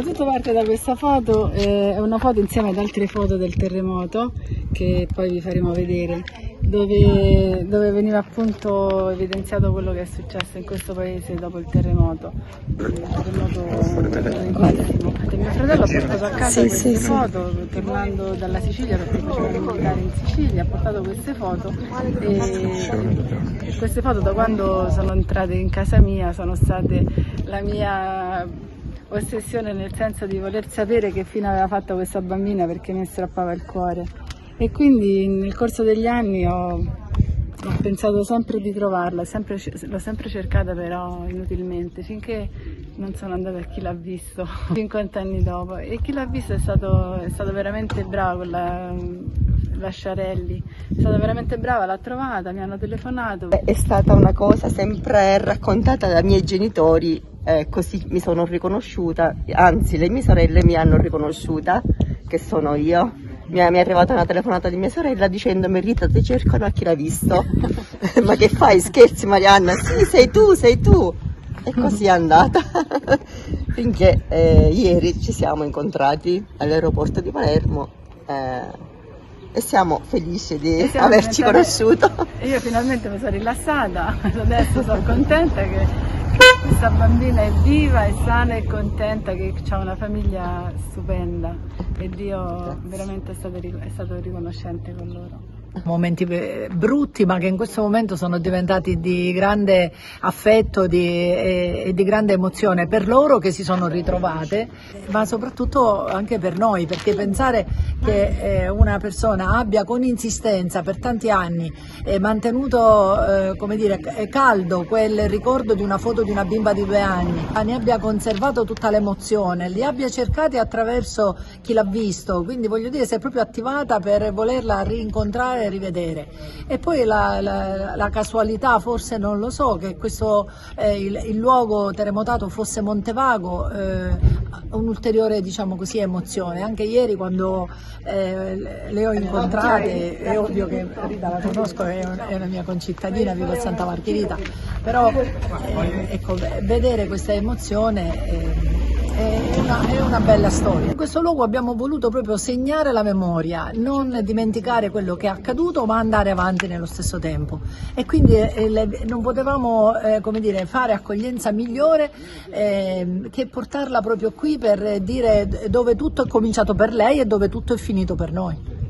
Tutto parte da questa foto, è una foto insieme ad altre foto del terremoto che poi vi faremo vedere, dove veniva appunto evidenziato quello che è successo in questo paese dopo il terremoto. Il terremoto grandissimo. Mio fratello ha portato a casa queste foto tornando dalla Sicilia, perché faceva il militare in Sicilia, ha portato queste foto e queste foto da quando sono entrate in casa mia sono state la mia ossessione, nel senso di voler sapere che fine aveva fatto questa bambina, perché mi strappava il cuore. E quindi nel corso degli anni ho pensato sempre di trovarla, l'ho sempre cercata, però inutilmente, finché non sono andata a Chi l'ha visto 50 anni dopo, e Chi l'ha visto è stato veramente bravo con la Sciarelli, è stata veramente brava, l'ha trovata, mi hanno telefonato. È stata una cosa sempre raccontata dai miei genitori, così mi sono riconosciuta, anzi le mie sorelle mi hanno riconosciuta, che sono io. Mi è arrivata una telefonata di mia sorella dicendomi: Rita, ti cercano a Chi l'ha visto. Ma che fai, scherzi Marianna? Sì, sei tu. E così è andata. Finché ieri ci siamo incontrati all'aeroporto di Palermo e siamo felici di averci conosciuto. Io finalmente mi sono rilassata, adesso sono contenta che questa bambina è viva, è sana e contenta, che ha una famiglia stupenda, e Dio veramente è stato riconoscente con loro. Momenti brutti, ma che in questo momento sono diventati di grande affetto e di grande emozione per loro che si sono ritrovate, ma soprattutto anche per noi, perché pensare che una persona abbia con insistenza per tanti anni mantenuto come dire, caldo quel ricordo di una foto di una bimba di 2 anni, ne abbia conservato tutta l'emozione, li abbia cercati attraverso Chi l'ha visto, quindi voglio dire, si è proprio attivata per volerla rincontrare e rivedere. E poi la casualità, forse non lo so, che questo il luogo terremotato fosse Montevago, un'ulteriore, diciamo così, emozione. Anche ieri quando le ho incontrate, è ovvio che Rita la conosco, è una mia concittadina, vivo a Santa Margherita, però ecco, vedere questa emozione è una bella storia. In questo luogo abbiamo voluto proprio segnare la memoria, non dimenticare quello che è accaduto, ma andare avanti nello stesso tempo. E quindi non potevamo come dire, fare accoglienza migliore che portarla proprio qui per dire dove tutto è cominciato per lei e dove tutto è finito per noi.